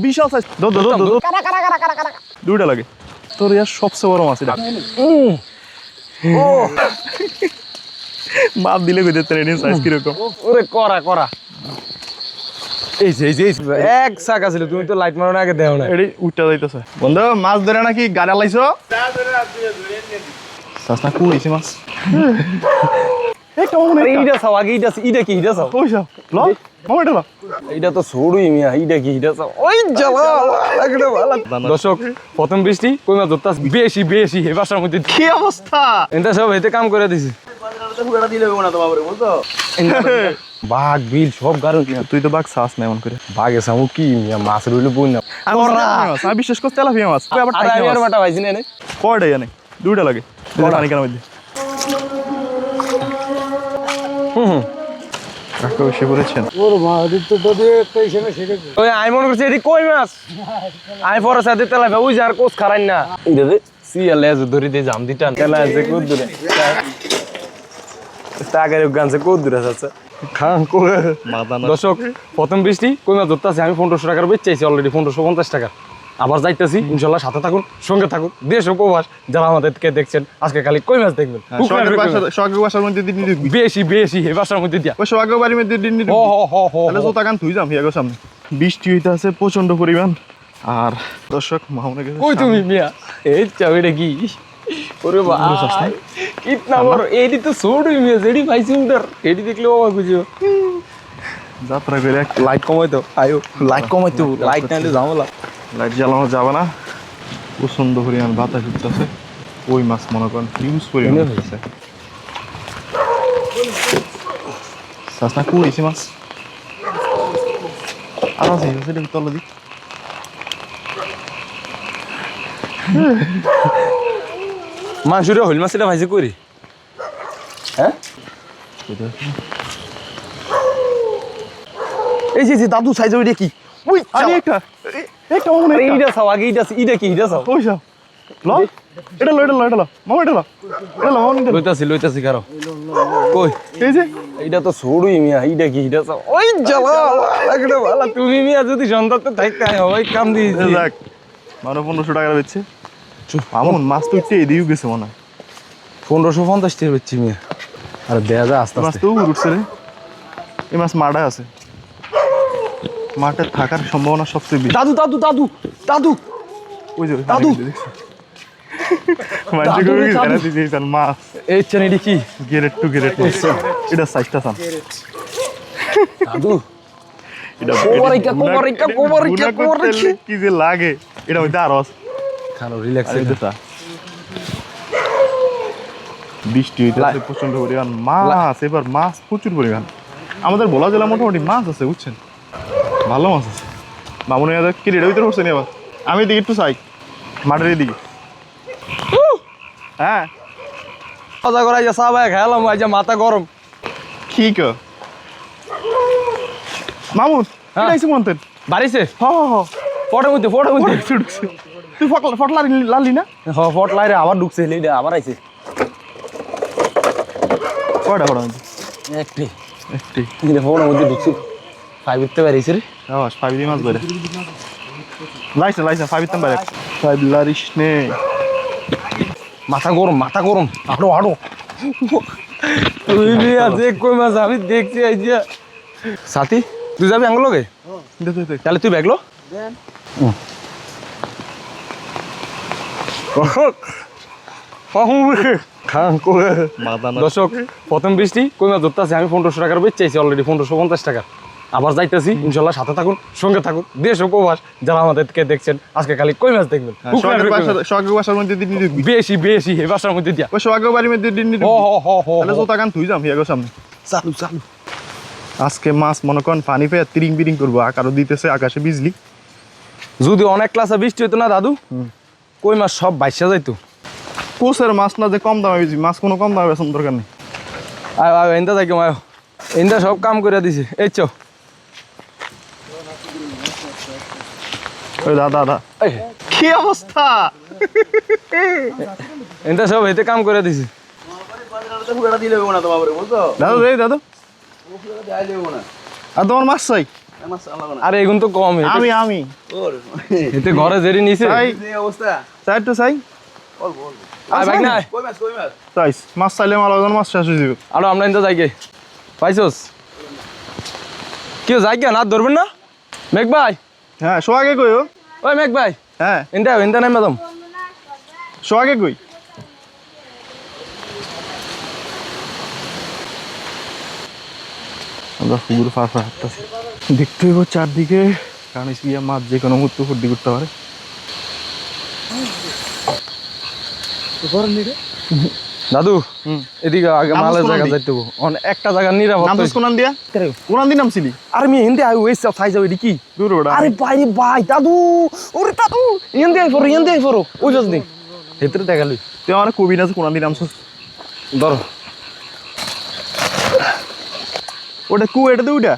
বিশাল size দুইটা লাগে তোর ইয়ার সবচেয়ে বড় মাছ এটা মাপ দিলে কই দিতে রেডি সাইজ কি রকম ওরে করা এই যে এক শাক আছিল তুমি তো লাইট মারো না আগে দেও না এডি উঠটা যাইতেছে বন্ধু মাছ ধরে নাকি গাড়ি লাইছো সাসনা কুইছে মাছ এই কেমন এইটা চাও আগে এইটা কি চাও ওইসব ল মামা এটা ল এইটা তো ছড়ুই মিয়া এইটা কি চাও ওই জ্বালা লাগলো ভালো দর্শক প্রথম বৃষ্টি কই মাছ ধরতাস বেশি এই বাসার মধ্যে কি অবস্থা এটা সব এতে কাম করে দিছি বাঘ বিল সব গারো তুই তো বাঘ চাস না এমন করে বাঘে সামু কি মিয়া মাছ রইলো বই না আমি বিশ্বাস করতে তেলাপিয়া মাছ তুই আবার আর মাটা ভাইছি না কয়টা জানে দুইটা লাগে পানি কেন মধ্যে কাকা এসে পড়েছেন ওই আই মনে করছি এটি কই মাছ আই পরে সাথে তেলাপিয়া ওই যে আর কোচ খারাই না এটা দে সিয়ালে আজ ধরি দে জাম দিটা তেলা আছে কত দূরে টাকার গানছে কত দূরে আছে খান করে দর্শক প্রথম বৃষ্টি কই মাছ ধরতেছে আমি 1500 টাকার বেচেছি অলরেডি 1550 টাকা আবার যাইতেছি ইনশাল্লাহ সাথে থাকুন সঙ্গে থাকুন দেশ উপবাস যারা আমাদেরকে দেখছেন আজকে খালি কই মাছ দেখবেন সোহাগের বাসার মধ্যে দিন বেশি এই বাসার মধ্যে দিয়া ওই সোহাগের বাড়ির মধ্যে দিন তাহলে জোতা কান তুই যাম হিয়াগো সামনে বৃষ্টি হইতে আছে প্রচন্ড পরিমাণ আর দর্শক মামুনের কাছে কই তুমি মিয়া এই চাবিটা কি ওরে ভাই কিতনা বড় এইটি তো ছোটই মিয়া যেডি পাইছি উডার এডি দেখলে বাবা বুঝিও যাত্রা করে লাইট কমাইতো আয়ো লাইট কমাইতো লাইট নাইলে ঝামেলা লাইট জ্বালানো যাবে না প্রচন্ড পরিমাণ বাতাস উঠতেছে ওই মাছ মনে করেন হিউজ পরিমাণ হয়েছে সাসনা কুইছে মাছ আর আছে সেটা তলে দি মাংসুরে হইল মাছ এটা ভাইছে করি হ্যাঁ এই যে দাদু সাইজ ওইটা কি ওই আরে একটা মনে হয় এইটা চাও আগে এইটা কি চাও ওই সব ল এটা ল মামা এটা ল লইতাছি কারো কই এই যে এইটা তো ছড়ুই মিয়া এইটা কি চাও ওই জ্বালা লাগলো ভালো তুমি মিয়া যদি সন্তানতে থাকতে হয় কাম দিয়েছি যাক মানে 1500 টাকা বেচছে আমন মাছ তো উঠতে এদিকেও গেছে মনে হয় 1550 টাকা বেচছি মিয়া আর দেয়া যায় আস্তে মাছ তো উঠছে রে এই মাছ মাঠে আছে মাঠে থাকার সম্ভাবনা সবচেয়ে বেশি দাদু ওই যে দাদু মাঝে করে এরা দিয়েছেন মাছ এই চেনিডি কি গেরেট টু গেরেট এটা সাইজটা সান দাদু এটা কোবারিকা কি যে লাগে এটা ওই দারস খানো রিল্যাক্স এটা বৃষ্টি হইতেছে প্রচন্ড পরিমাণ মাছ এবার মাছ প্রচুর পরিমাণ আমাদের ভোলা জেলা মোটামুটি মাছ আছে বুঝছেন ভালো মাছ আছে মামুন কি রেডি হইতে পারছেন এবার আমি এদিকে একটু চাই মাঠের এদিকে হ্যাঁ মজা করাই যা চা ভাই খেলাম আজ মাথা গরম ঠিক মামুন আইসি মন্তেন বাড়িছে হ ফটো মধ্যে তুই ফটলা লালি না ফট লাইরে আবার ঢুকছে আবার আইছে কয়টা একটি ফোনের মধ্যে ঢুকছি 5 উঠতে পারিস রে 5 দিয়ে মাছ ধরে লাইছে 5 উঠতে পারে 5 লারিস নে মাথা গরম হাঁটো তুই নিয়ে আছে কই মাছ আমি দেখছি এই যে সাথী তুই যাবি আঙ্গুল লগে তাহলে তুই ব্যাগলো দর্শক প্রথম বৃষ্টি কই মাছ ধরতেছে আমি 1500 টাকার বেচেছি অলরেডি 1550 টাকা আবার যাইতেছি ইনশাল্লাহ সাথে থাকুন সঙ্গে থাকুন দেশ উপবাস যারা আমাদেরকে দেখছেন আজকে খালি কই মাছ দেখবেন সোহাগের বাসার মধ্যে দিন বেশি এই বাসার মধ্যে দিয়া ওই সোহাগের বাড়ির মধ্যে দিন তাহলে জোতা কান তুই যাম হিয়াগো সামনে চালু আজকে মাছ মনে করেন পানি পেয়ে তিরিং করবো আকারও দিতেছে আকাশে বিজলি যদি অনেক ক্লাসে বৃষ্টি হইতো না দাদু কই মাছ সব বাইসা যাইতো কোসের মাছ না যে কম দামে বেশি মাছ কোনো কম দামে বেতন দরকার নেই আয় এন্দা যাই কেমন এন্দা সব কাম করে দিছে এই চো ওই দাদা কি অবস্থা এন্দা সব এতে কাম করে দিছে দাদু আর তোমার মাছ চাই আরে এগুন তো কম আমি আমি এতে ঘরে জেরি নিছে চাই তো চাই আয় ভাই না চাইস মাছ চাইলে মালাজন মাছ শেষ হয়ে যাবে আরো আমরা ইন্দা যাইগে পাইছস কেউ যাইগে না ধরবেন না মেঘ ভাই হ্যাঁ সোয়াগে কই ও ওই মেঘ ভাই হ্যাঁ ইন্দা নাই ম্যাডাম সোয়াগে কই আমরা পুকুর ফার ফার হাঁটতেছি দেখতে হইব চারদিকে কারণ গিয়ে মাছ যে কোনো মুহূর্তে ফুর্তি করতে পারে দাদু এদিকে আগে নামস মালের কোনান জায়গা দি? যাইতে হবো একটা জায়গা নিরাপদ নামছিস কোনান দিয়া কোনান দিয়ে নামছিলি আরে মি হিন্দি আই ওয়েস থাই যাও এদিকে দূর ওটা আরে ভাই রে ভাই দাদু ওরে দাদু হিন্দি আই ফরো ওই যাস নি ভিতরে দেখালি তুই আমার কবি না কোনান দিয়ে নামছিস ধরো ওটা কু এটা তো ওইটা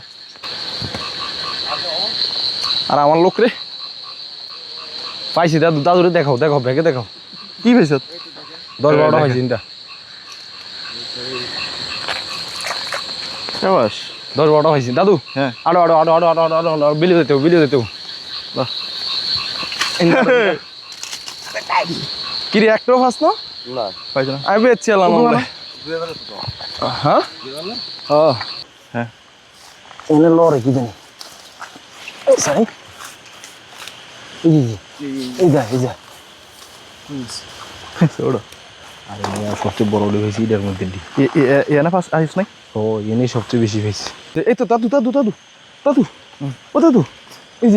আর আমার লোক রে পাইছি দাদু দাদুরে দেখাও ব্যাগে দেখাও কি পেয়েছ 10-12টা হয়েছে চিন্তা সাবাস 10-12টা হয়েছে দাদু হ্যাঁ আড়ো বিলি যেতে কিরে একটাও ফাস না পাইছ না আমি বেচছি এলাম হ্যাঁ হ্যাঁ এনে লরে কি জানি সাই এই যা ওটা আরে মিয়া সবচেয়ে বড় ওলি হয়েছে এটার মধ্যে এনে ফার্স্ট আইস নাই ও এনেই সবচেয়ে বেশি হয়েছে এই তো দাদু ও দাদু এই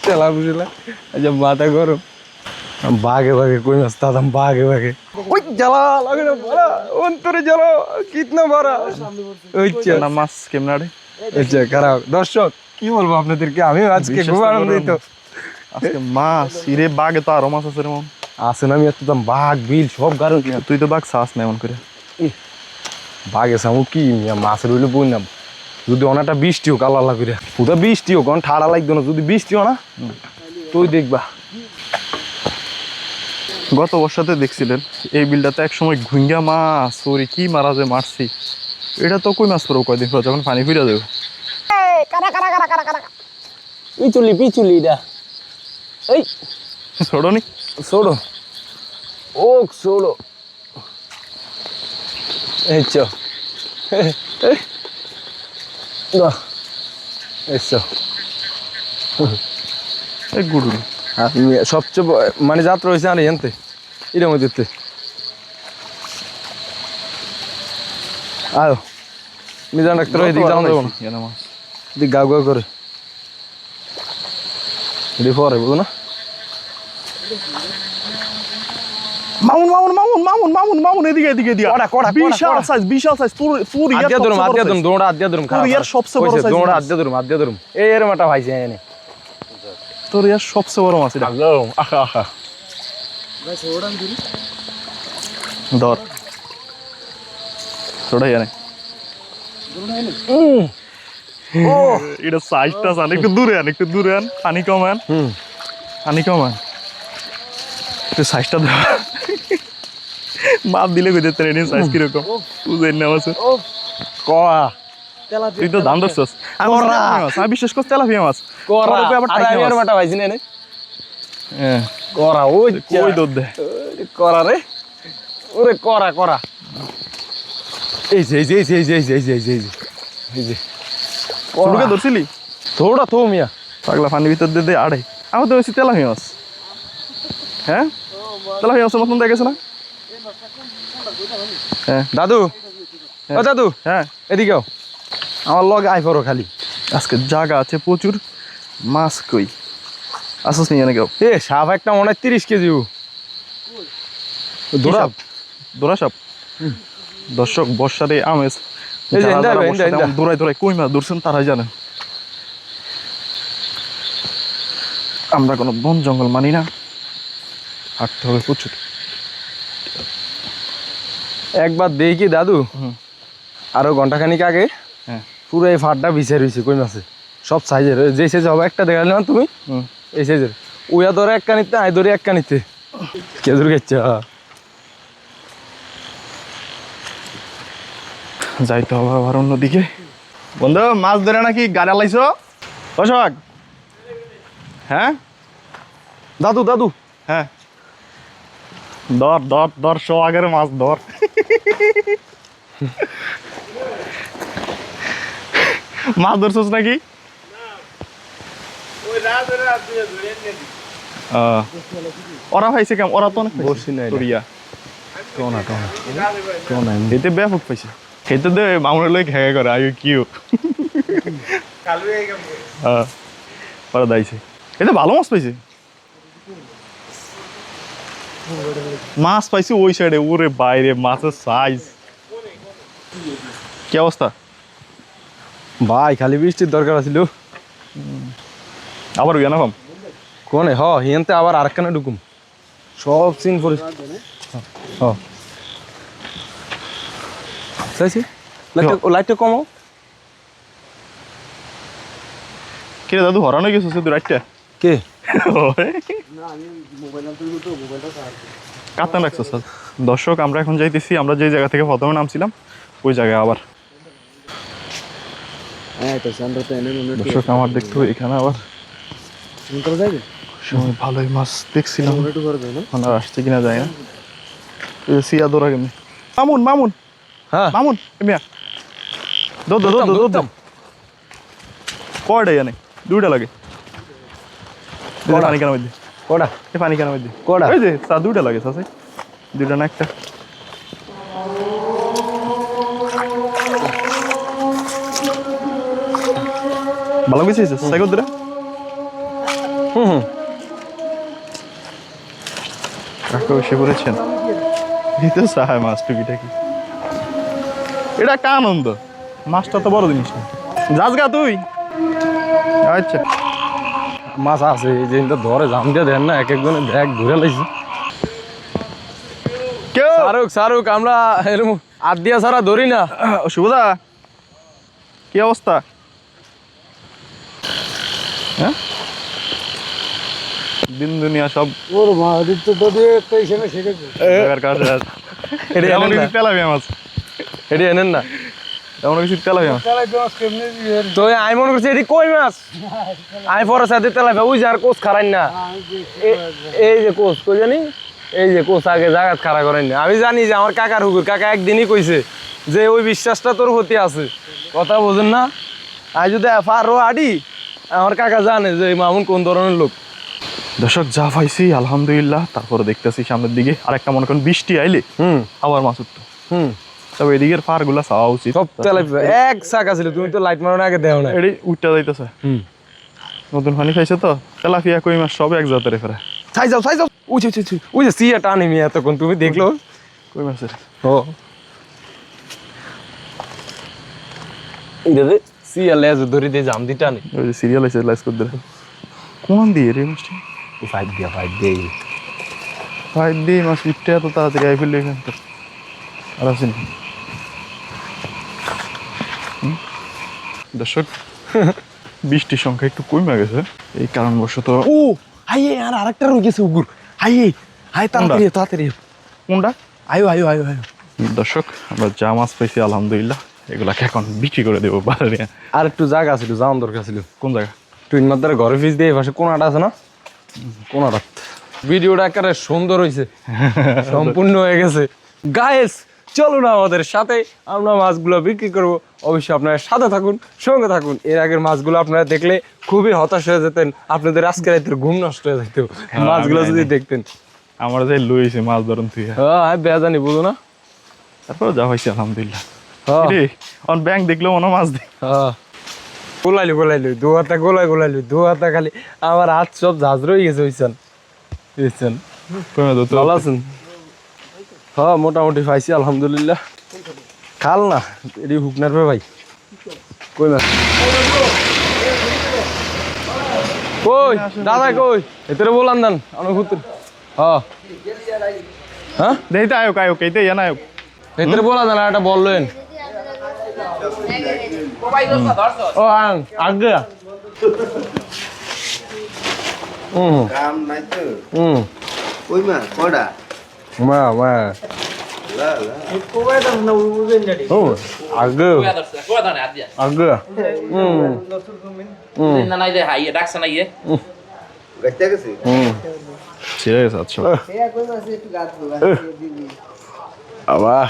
খেলা বুঝলা আচ্ছা মাথা গরম বাঘে কই মাছ দাদাম বাঘে ওই জ্বালা লাগে না বড়া অন্তরে জ্বালা কিতনা বড়া ওই না মাছ কেমনাড়ে আচ্ছা খারাপ দর্শক কি বলবো আপনাদেরকে আমি আজকে খুব আনন্দিত আজকে মাছ ইরে বাঘে তো আরো মাছ আছে রে মন আসে না আমি এত দাম বাঘ বিল সব গারো তুই তো বাঘ চাস না এমন করে বাঘে সামু কি মাছ রইলে বই না যদি অনেকটা বৃষ্টি হোক আল্লাহ করে পুরো বৃষ্টি হোক অন ঠাড়া লাগতো না যদি বৃষ্টি হয় না তুই দেখবা গত বর্ষাতে দেখছিলেন এই বিলটাতে এক সময় ঘুঙ্গা মাছ সরি কি মারা যে মারছি এটা তো কই মাছ পড়ো কয়দিন পর যখন পানি ফিরে দেবো পিচুলি এটা এই ছোড়ো নি ছোড়ো ছোড়ো এই চ এই গুড়ুরি সবচেয়ে মানে যাত্রা হয়েছে আর এনতে এটার মধ্যে আয়ো মিজান ডাক্তার এদিক যাওয়া যাবো না মাছ এদিক গাও করে এদিক পরে বুঝো না মামুন এদিকে কড়া বিশাল সাইজ তোর আদ্যা ধরুম দৌড়া আদ্যা ধরুম তোর ইয়ার সবচেয়ে বড় সাইজ দৌড়া আদ্যা ধরুম এই এর মাটা ভাইছে এনে তোর ইয়ার সবচেয়ে বড় মাছ এটা আহা ধর ছোড়া ইয়ানে এটা সাইজটা আন একটু দূরে আন পানি কমান একটু সাইজটা ধর মাপ দিলে কইতে ট্রেনিং সাইজ কিরকম বুঝে না আছে কয়া তুই তো দাম ধরছস আমি বিশ্বাস করছি তেলাপিয়া মাছ এর মাটা ভাইছি না হ্যাঁ করা ওই কই দুধ দে করা রে ওরে করা এই যে ছোটকে ধরছিলি থোড়া থো মিয়া পাগলা পানির ভিতর দিয়ে দে আড়ে আমার তো বেশি তেলাপিয়া মাছ হ্যাঁ তেলাপিয়া মাছের মতন দেখেছে না হ্যাঁ দাদু ও দাদু হ্যাঁ এদিকেও আমার লগে আই পড়ো খালি আজকে জায়গা আছে প্রচুর মাছ কই আসস নিয়ে কেউ এ সাপ একটা মনে হয় 30 কেজি দৌড়া সাপ দর্শক বর্ষারে আমেজ এই যে ইন্দা দৌড়াই কই মাছ ধরছেন তারাই জানেন আমরা কোনো বন জঙ্গল মানি না হাঁটতে হবে প্রচুর একবার দেখি দাদু আরো ঘন্টাখানিক আগে হ্যাঁ পুরো এই ফাটটা বিছাই রয়েছে কই মাছে সব সাইজের যে সাইজ হবে একটা দেখালে না তুমি এই সাইজের ওয়া ধরে এক কানিতে আই ধরে এক কানিতে কেদুর গেছে যাইতে হবে আবার অন্যদিকে বন্ধু মাছ ধরে নাকি গাড়ি লাইছো অশোক? হ্যাঁ দাদু দাদু হ্যাঁ, ধর ধর ধর, সোহাগের মাছ ধর। মাছ ধরছস নাকি? ওরা পাইছে কেমন? ওরা তো অনেক বসি নাই রে। করিয়া টোনা টোনা টোনা এতে ব্যাপক পাইছে। খেতে দে মামুনের লোক ঘেগে করে আগে কিউ ওরা দাইছে। এতে ভালো মাছ পাইছে, মাছ পাইছে ওই সাইডে। ওরে বাইরে মাছের সাইজ কি অবস্থা? ভাই খালি বৃষ্টির দরকার আছিল। আবার বিয়া না পাম কোনে হ হিয়ানতে আবার আরেকখানে ঢুকুম সব সিন পরি হ চাইছি লাইটটা কমাও। কিরে দাদু হরানো গেছো শুধু রাইটটা কে কাতান রাখছো স্যার। দর্শক আমরা এখন যাইতেছি, আমরা যে জায়গা থেকে প্রথমে নামছিলাম ওই জায়গায় আবার। দর্শক আমার দেখতে এখানে আবার সময় ভালোই মাছ দেখছিলাম, এখন আর আসছে কিনা যায় না। সিয়া দৌড়া কেমনি? মামুন মামুন হ্যাঁ মামুন এমিয়া দো দো দো দো দো দো। কয়টা জানে? দুইটা লাগে। পানি কেন মধ্যে? কোডা এ পানি কেন মধ্যে? কোডা ওই যে চা দুইটা লাগে চাষে, দুইটা না একটা? ভালো কিছু সাইকেল দুটা হুম কাকা এসে পড়েছেন। এই তো সাহায় মাছ টুকিটাকি, এটা একটা আনন্দ। মাছটা তো বড় জিনিস না। যাস গা তুই? আচ্ছা মাছ আছে এই যে ধরে জাম দিয়ে দেন না, এক একজনে ব্যাগ ঘুরে লাইছি। কেউ শাহরুখ শাহরুখ আমরা এরকম আর দিয়া ছাড়া ধরি না। শুভদা কি অবস্থা? হ্যাঁ দিন দুনিয়া সব জায়গার কাছে আছে। এটা এমন এনেন কিছু না তেলাপিয়া মাছ, এটা এনেন না এমন কিছু তেলাপিয়া মাছ। তো আমি মনে করছি এটি কই মাছ। আমি পরে সাথে তেলাপি ওই যে আর কোচ খারাই না, এই যে কোচ কই জানি, এই যে কোচ আগে জায়গা খাড়া করেন না। আমি জানি যে আমার কাকার হুকুর কাকা একদিনই কইছে যে ওই বিশ্বাসটা তোর হতে আছে, কথা বোঝেন না। আমি যদি পারো আডি, আমার কাকা জানে যে মামুন কোন ধরনের লোক। দর্শক যা পাইছি আলহামদুলিল্লাহ। তারপরে দেখতেছি সামনের দিকে আরেকটা মনে করেন বৃষ্টি আইলে আবার মাছ উঠতো। তবে এদিকের পার গুলা চাওয়া উচিত। সব তেলাপি এক শাক আছিল, তুমি তো লাইট মারানোর আগে দেও না। এটি উঠটা যাইতেছে, নতুন পানি খাইছে তো। তেলাপিয়া কই মাছ সব এক জাতের ফেরা। ছাই যাও ওই যে ওই যে সিয়া টানি মিয়া তখন তুমি দেখলো কই মাছের ও দেখে সিয়া লেজ ধরে দিয়ে জাম দি টানি। ওই যে সিরিয়াল আছে লাইস করে দিলে। কোন দিয়ে রে মাছটি? ফাইভ দিয়া ভাই দিয়ে মাছ উঠতে এত তাড়াতাড়ি আই ফেললে এখান থেকে আর আসেন। দর্শক বৃষ্টির সংখ্যা একটু কমে গেছে, এই কারণবশত। ও হাইয়ে আর আরেকটা রয়ে গেছে উগুর। হাইয়ে হাই তাড়াতাড়ি তাড়াতাড়ি কোনটা? আয়ো আয়ো আয়ো আয়ো। দর্শক আমরা যা মাছ পাইছি আলহামদুলিল্লাহ এগুলাকে এখন বিক্রি করে দেবো বাজারে। আর একটু জায়গা ছিল, যাওয়ার দরকার ছিল। কোন জায়গা? টুইন মাদার ঘরে ফিস দিয়ে পাশে কোনাটা আছে না, কোনাটা। ভিডিওটা একেবারে সুন্দর হয়েছে, সম্পূর্ণ হয়ে গেছে। গায়েস চলুন আমাদের সাথে, আমরা মাছগুলো বিক্রি করব। অবশ্যই আপনারা সাথে থাকুন, সঙ্গে থাকুন। এর আগের মাছগুলো আপনারা দেখলে খুবই হতাশ হয়ে যেতেন, আপনাদের আজকে রাতের ঘুম নষ্ট হয়ে যেত মাছগুলো যদি দেখতেন। আমরা যে লইছি মাছ ধরুন তুই। হ্যাঁ বেজানি বুঝো না। তারপর যা হয়েছে আলহামদুলিল্লাহ। হ্যাঁ অন ব্যাংক দেখলেও মনে মাছ দেয়। হ্যাঁ গোলাইলো দু হাতা গোলাইলো দু হাতা, খালি আমার হাত সব ঝাঁজ রয়ে গেছে। বুঝছেন ভালো আছেন? হ্যাঁ মোটামুটি পাইছি আলহামদুলিল্লাহ। খাল না এটি হুকনার পে ভাই। কই মাছ কই দাদা কই এতে বলান দেন আমার ঘুরতে। হ্যাঁ হ্যাঁ দেখি তো আয়োগ আয়োগ এইতে ইয়া না আয়োগ এতে বলা দেন আর একটা বললেন। ও আগে কাম নাই তো ওই মা কডা মা মা ও আগে আগে ছেড়ে গেছে আচ্ছা আবার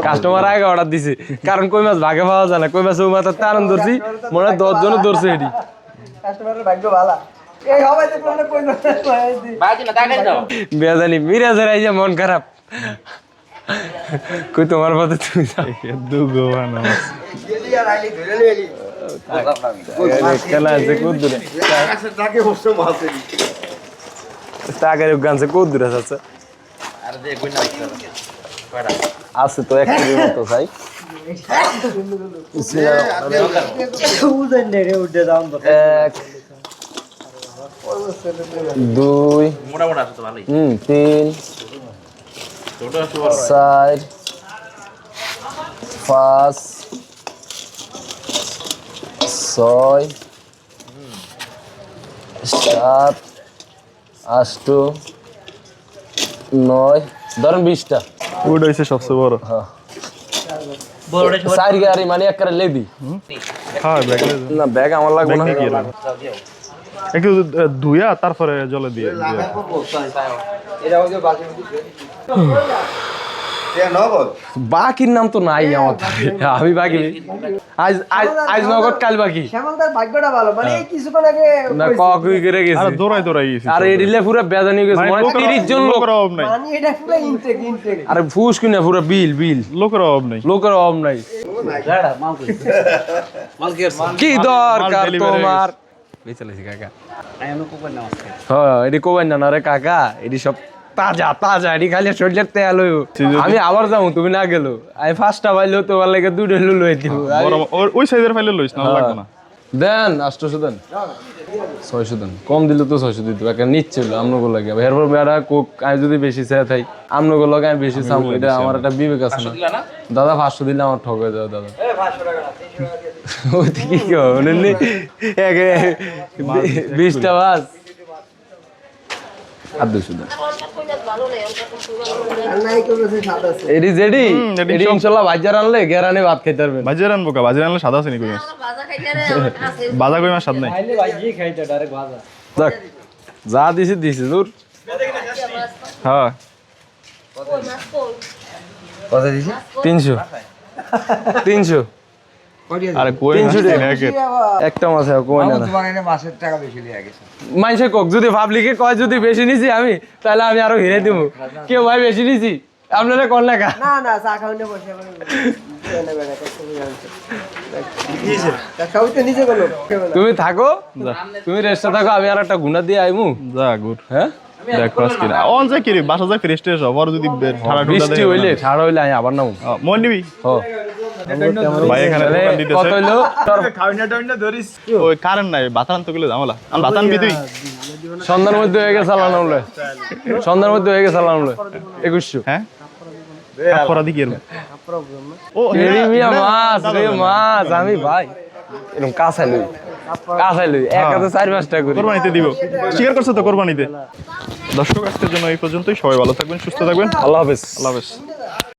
কাস্টমার আগে অর্ডার দিছে কারণ কই মাছ ভাগে পাওয়া যায় না কই মাছ ওই মাথার টারণ ধরছি মনে হয় 10 জন ধরছে এটি কাস্টমারের ভাগ্য ভালো এই হবে তো কোন কই না বেজানি মিরাজের আইয়া মন খারাপ কই তোমার পথে তুমি যাও দুগোয়ান গেলি আর আইলি ধরে লইলি খেলা আছে কত দূরে কাছে টাকে বসে মাছে টাকার গানছে কত দূরে আছে আছে তো 1 কেজির মতো ভাই উদন রে উঠে দাম বল 1 2 মোটামুটি আছে তো ভালোই 3 ছোট আছে 4 5 6 7 8 9 ধরেন 20টা ওটা হচ্ছে সবচেয়ে বড় বড়টা সবার চার গাড়ি মানে এক করে লেবি হ্যাঁ ব্যাগ না ব্যাগ আমার লাগবে না একটু ধুইয়া তারপরে জলে দিয়ে এটা ওই যে বাকি এ নগদ বাকির নাম তো নাই আমার আমি বাকি আজ আজ আজ নগদ কাল বাকি শ্যামলদার ভাগ্যটা ভালো মানে এই কিছুক্ষণ আগে না ককুই করে গেছে আরে দৌড়াই দৌড়াই গেছি আরে এডিলে পুরো বেজানি গেছে মানে 30 জন লোক লোকের অভাব নাই মানে এটা পুরো ইনটেক আরে ফুস কিনা পুরো বিল বিল লোকের অভাব নাই লোকের অভাব নাই কি দরকার তোমার বেচালাইছি কাকা হ্যাঁ এডি কোবাই না রে কাকা এডি সব তাজা তাজা এডি খালি শরীরের তেল হইব আমি আবার যাবো তুমি না গেলো আমি ফার্স্টটা পাইলো তোমার লাগে দুটো লই দিব ওই সাইজের ফাইলে লইস না লাগবে না দেন 800 দেন 600 দেন কম দিলে তো 600 দিতে একটা নিচ্ছিল আমনগো লাগে এরপর বেড়া কোক আমি যদি বেশি চাই তাই আমনগো লাগে আমি বেশি চাবো এটা আমার একটা বিবেক আছে না দাদা 500 দিলে আমার ঠক হয়ে যাবে দাদা 500 টাকা 300 টাকা ওই কি কেউ বলেননি 20টা বাস আর 200 দেন আর নাই কোনো সে সাদা আছে এডি জেডি এডি এডি ইনশাআল্লাহ বাজার আনলে গেরানে ভাত খাইতে পারবেন বাজার আনবো কা বাজার আনলে সাদা আছে নি কই মাছ বাজা কই মাছ স্বাদ নাই খাইলে ভাজি খাইতে ডাইরেক্ট ভাজা দেখ যা দিছি দিছি দূর হ্যাঁ কত দিছি 300 আরে কই মাছ 300 নেই একে একটা মাছ আছে কই না দোকানে মাছের টাকা বেশি লিয়ে গেছে মাইসে কক যদি পাবলিকে কয় যদি বেশি নিছি আমি তাহলে আমি আরো হিরে দিব কেউ ভাই বেশি নিছি আপনারা কোন লেখা না না চা খাওয়ানো বসে মানে এনে বেড়া তুমি জানছো দিয়েছে তা খাওই তো নিজে গেল তুমি থাকো তুমি রেস্টে থাকো আমি আর একটা গুনা দিয়ে আইমু যা গুড হ্যাঁ দেখ মাছ কিনা অন যা কিরি বাসা যা ফ্রেশ টেস আর যদি ঠাড়া ঠুড়া বৃষ্টি হইলে ছাড় হইলে আমি আবার নামু মন নিবি ও ভাই এখানে দোকান দিতেছে কত হইলো ওই কারেন্ট নাই বাতান তো গেলে ঝামেলা আমি বাতান বি তুই সন্ধ্যার মধ্যে হয়ে গেছে চালানো হলে সন্ধ্যার মধ্যে হয়ে গেছে চালানো হলে 2100 হ্যাঁ আপরা দি কি এরম ও এরি মিয়া মাছ রে মাছ আমি ভাই এরকম কাঁচাই লই এক হাতে 4-5টা করি কোরবানিতে দিব স্বীকার করছো তো কোরবানিতে দর্শক আজকের জন্য এই পর্যন্তই সবাই ভালো থাকবেন সুস্থ থাকবেন আল্লাহ হাফেজ আল্লাহ হাফেজ